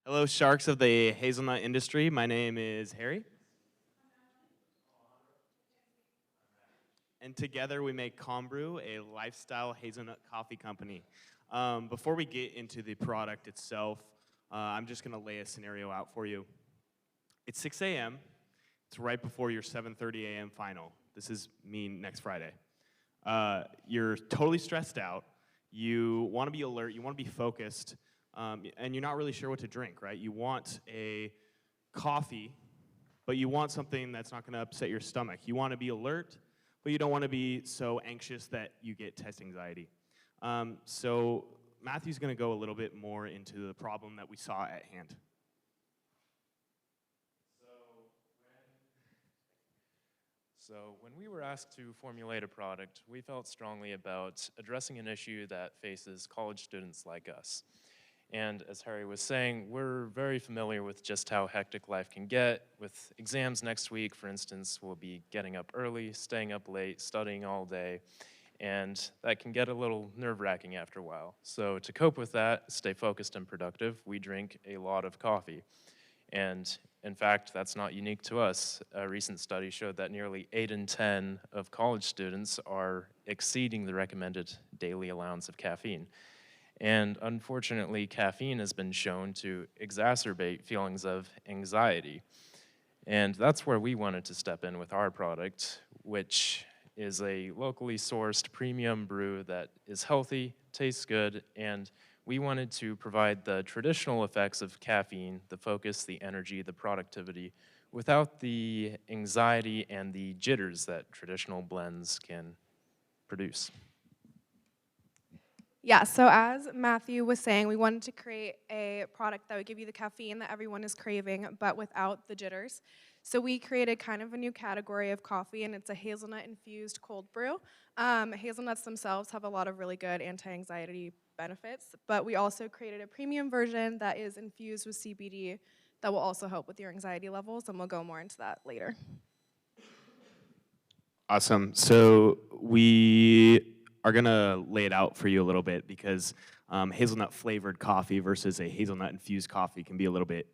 Hello, sharks of the hazelnut industry. My name is Harry. And together we make CalmBrew, a lifestyle hazelnut coffee company. Before we get into the product itself, I'm just going to lay a scenario out for you. It's 6 a.m. It's right before your 7:30 a.m. final. This is me next Friday. You're totally stressed out. You want to be alert. You want to be focused. And you're not really sure what to drink, right? You want a coffee, but you want something that's not going to upset your stomach. You want to be alert, but you don't want to be so anxious that you get test anxiety. So Matthew's going to go a little bit more into the problem that we saw at hand. So when we were asked to formulate a product, we felt strongly about addressing an issue that faces college students like us. And as Harry was saying, we're very familiar with just how hectic life can get. With exams next week, for instance, we'll be getting up early, staying up late, studying all day, and that can get a little nerve-wracking after a while. So to cope with that, stay focused and productive, we drink a lot of coffee. And in fact, that's not unique to us. A recent study showed that nearly 8 in 10 of college students are exceeding the recommended daily allowance of caffeine. And unfortunately, caffeine has been shown to exacerbate feelings of anxiety. And that's where we wanted to step in with our product, which is a locally sourced premium brew that is healthy, tastes good, and we wanted to provide the traditional effects of caffeine, the focus, the energy, the productivity, without the anxiety and the jitters that traditional blends can produce. Yeah, so as Matthew was saying, we wanted to create a product that would give you the caffeine that everyone is craving, but without the jitters. So we created kind of a new category of coffee, and it's a hazelnut-infused cold brew. Hazelnuts themselves have a lot of really good anti-anxiety benefits, but we also created a premium version that is infused with CBD that will also help with your anxiety levels, and we'll go more into that later. Awesome. So we are going to lay it out for you a little bit because hazelnut flavored coffee versus a hazelnut infused coffee can be a little bit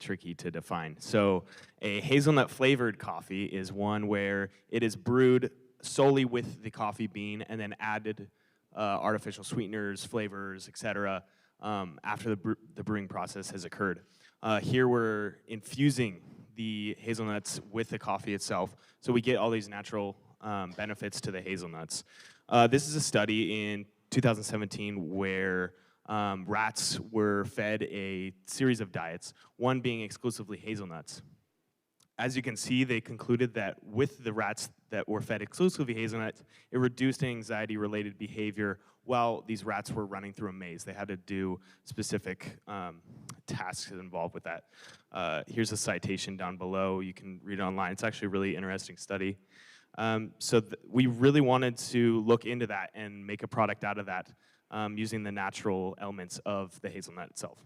tricky to define. So a hazelnut flavored coffee is one where it is brewed solely with the coffee bean and then added artificial sweeteners, flavors, etc. After the brewing process has occurred. Here we're infusing the hazelnuts with the coffee itself, so we get all these natural benefits to the hazelnuts. This is a study in 2017 where rats were fed a series of diets, one being exclusively hazelnuts. As you can see, they concluded that with the rats that were fed exclusively hazelnuts, it reduced anxiety-related behavior while these rats were running through a maze. They had to do specific tasks involved with that. Here's a citation down below. You can read it online. It's actually a really interesting study. So we really wanted to look into that and make a product out of that using the natural elements of the hazelnut itself.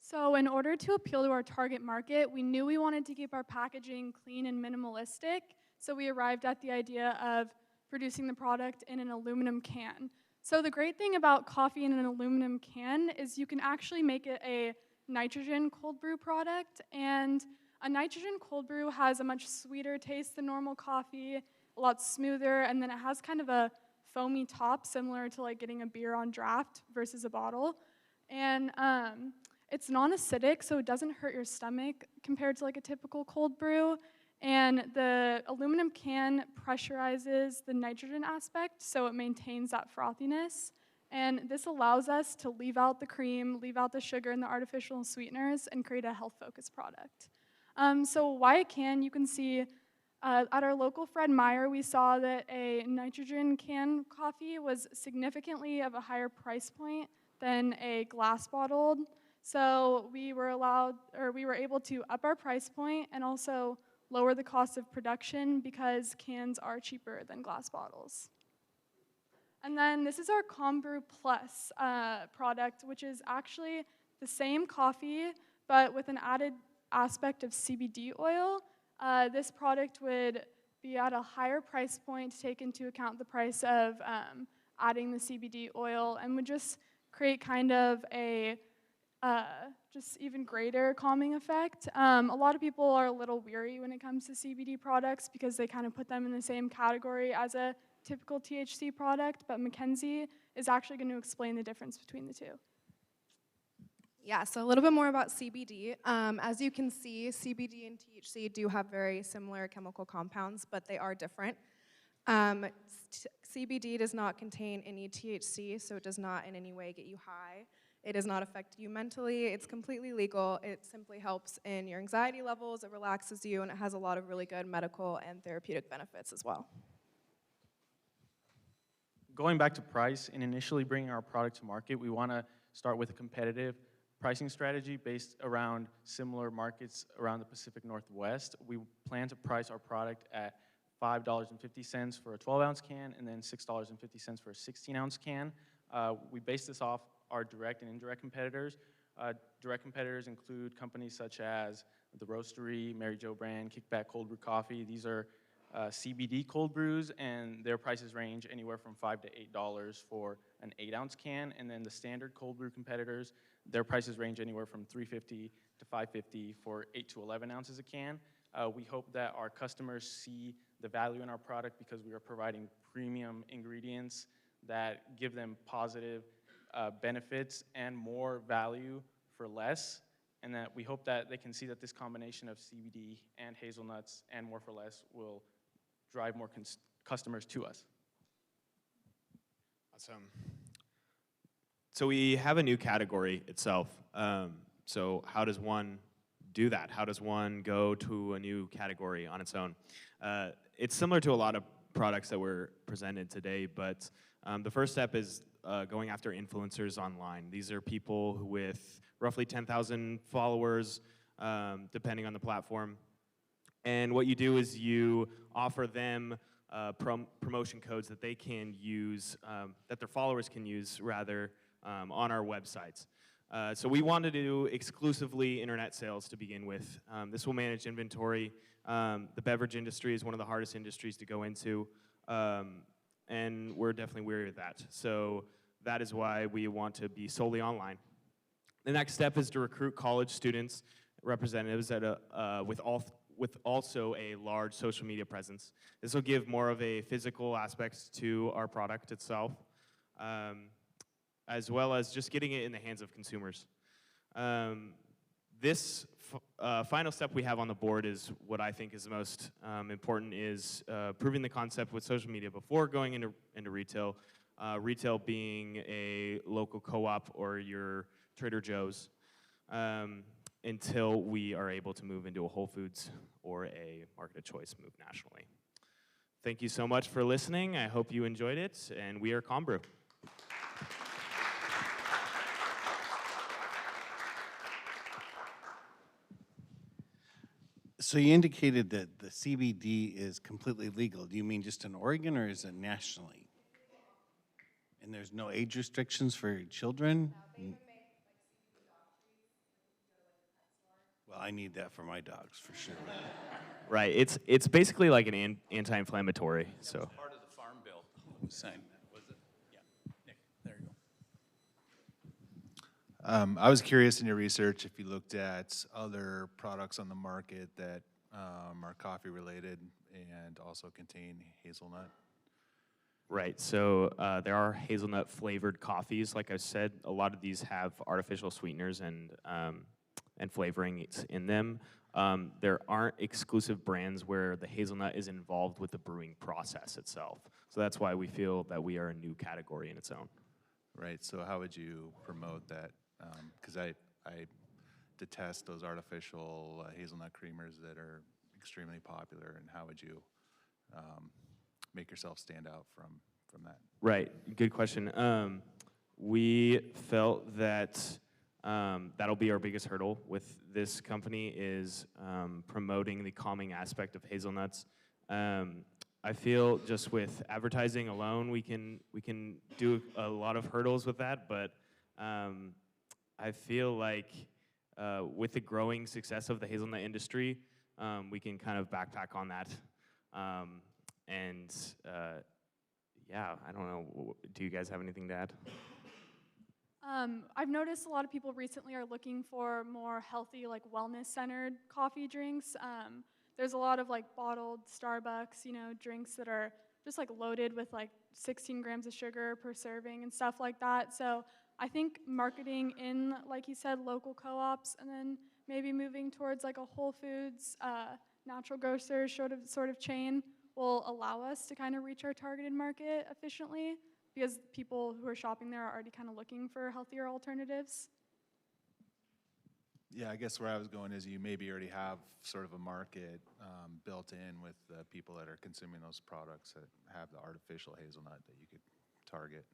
So in order to appeal to our target market, we knew we wanted to keep our packaging clean and minimalistic, so we arrived at the idea of producing the product in an aluminum can. So the great thing about coffee in an aluminum can is you can actually make it a nitrogen cold brew product, and a nitrogen cold brew has a much sweeter taste than normal coffee, a lot smoother, and then it has kind of a foamy top, similar to like getting a beer on draft versus a bottle. And it's non-acidic, so it doesn't hurt your stomach compared to like a typical cold brew. And the aluminum can pressurizes the nitrogen aspect, so it maintains that frothiness. And this allows us to leave out the cream, leave out the sugar and the artificial sweeteners, and create a health-focused product. So why a can, you can see at our local Fred Meyer, we saw that a nitrogen can coffee was significantly of a higher price point than a glass bottled. So we were able to up our price point and also lower the cost of production because cans are cheaper than glass bottles. And then this is our CalmBrew Plus product, which is actually the same coffee, but with an added aspect of CBD oil. This product would be at a higher price point to take into account the price of adding the CBD oil, and would just create kind of a just even greater calming effect. A lot of people are a little weary when it comes to CBD products because they kind of put them in the same category as a typical THC product, but Mackenzie is actually going to explain the difference between the two. Yeah, so a little bit more about CBD. As you can see, CBD and THC do have very similar chemical compounds, but they are different. CBD does not contain any THC, so it does not in any way get you high. It does not affect you mentally. It's completely legal. It simply helps in your anxiety levels. It relaxes you, and it has a lot of really good medical and therapeutic benefits as well. Going back to price and initially bringing our product to market, we want to start with a competitive pricing strategy based around similar markets around the Pacific Northwest. We plan to price our product at $5.50 for a 12-ounce can and then $6.50 for a 16-ounce can. We base this off our direct and indirect competitors. Direct competitors include companies such as The Roastery, Mary Jo brand, Kickback Cold Brew Coffee. These are CBD cold brews, and their prices range anywhere from $5 to $8 for an 8-ounce can. And then the standard cold brew competitors, their prices range anywhere from $3.50 to $5.50 for 8 to 11 ounces a can. We hope that our customers see the value in our product because we are providing premium ingredients that give them positive benefits and more value for less, and that we hope that they can see that this combination of CBD and hazelnuts and more for less will drive more customers to us. Awesome. So we have a new category itself. So how does one do that? How does one go to a new category on its own? It's similar to a lot of products that were presented today, but the first step is going after influencers online. These are people with roughly 10,000 followers, depending on the platform. And what you do is you offer them promotion codes that they can use, that their followers can use, rather, on our websites. So we wanted to do exclusively internet sales to begin with. This will manage inventory. The beverage industry is one of the hardest industries to go into, and we're definitely weary of that. So that is why we want to be solely online. The next step is to recruit college students, representatives with also a large social media presence. This will give more of a physical aspect to our product itself, as well as just getting it in the hands of consumers. This final step we have on the board is what I think is the most important, is proving the concept with social media before going into retail. Retail being a local co-op or your Trader Joe's, until we are able to move into a Whole Foods or a Market of Choice, move nationally. Thank you so much for listening. I hope you enjoyed it, and we are CalmBrew. So you indicated that the CBD is completely legal. Do you mean just in Oregon, or is it nationally? And there's no age restrictions for children? Well, I need that for my dogs, for sure. Right, it's basically like an anti-inflammatory. So Part of the Farm Bill. Sign that, was it? Yeah. Nick, there you go. I was curious in your research if you looked at other products on the market that are coffee related and also contain hazelnut. Right, so there are hazelnut flavored coffees. Like I said, a lot of these have artificial sweeteners and flavorings in them. There aren't exclusive brands where the hazelnut is involved with the brewing process itself. So that's why we feel that we are a new category in its own. Right, so how would you promote that? Because I detest those artificial hazelnut creamers that are extremely popular, and how would you make yourself stand out from that? Right, good question. We felt that that'll be our biggest hurdle with this company, is promoting the calming aspect of hazelnuts. I feel just with advertising alone, we can do a lot of hurdles with that, but I feel like with the growing success of the hazelnut industry, we can kind of backpack on that. Yeah, I don't know. Do you guys have anything to add? I've noticed a lot of people recently are looking for more healthy, like wellness-centered coffee drinks. There's a lot of like bottled Starbucks, drinks that are just like loaded with like 16 grams of sugar per serving and stuff like that. So I think marketing in, like you said, local co-ops, and then maybe moving towards like a Whole Foods, natural grocer sort of chain will allow us to kind of reach our targeted market efficiently, because people who are shopping there are already kind of looking for healthier alternatives. Yeah, I guess where I was going is you maybe already have sort of a market built in with the people that are consuming those products that have the artificial hazelnut that you could target.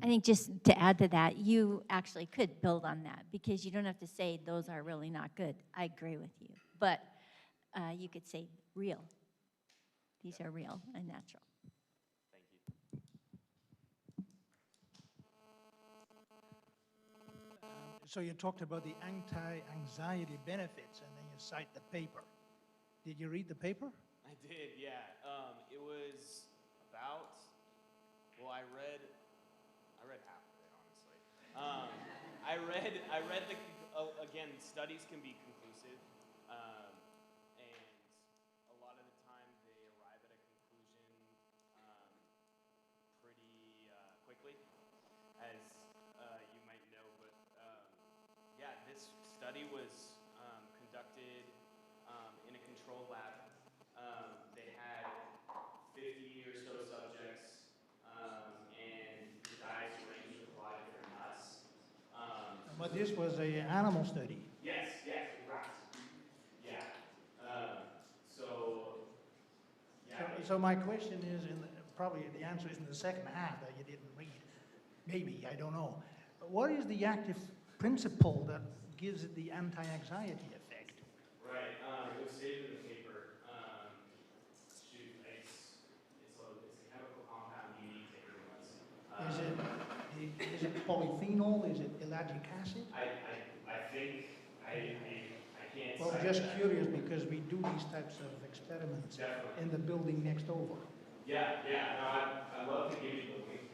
I think just to add to that, you actually could build on that because you don't have to say those are really not good. I agree with you. But you could say real. These are real and natural. Thank you. So you talked about the anti-anxiety benefits, and then you cite the paper. Did you read the paper? I did, yeah. It was about, well, I read half of it, honestly. I read the, again, studies can be conclusive, and a lot of the time they arrive at a conclusion pretty quickly, as you might know, but yeah, this study was conducted in a control lab. They had 50 or so subjects, and the diets ranged with a lot of different nuts. But this was an animal study. Yes, rats. Yeah. So, yeah. So my question is, probably the answer is in the second half that you didn't read. Maybe, I don't know. But what is the active principle that gives it the anti-anxiety effect? Right. It was stated in the paper. Shoot, it's a chemical compound unique to hazelnuts. Is it polyphenol? Is it ellagic acid? I think I can't. Well, cite just that. curious because we do these types of experiments Definitely. in the building next over. Yeah. No, I'd love to give you the link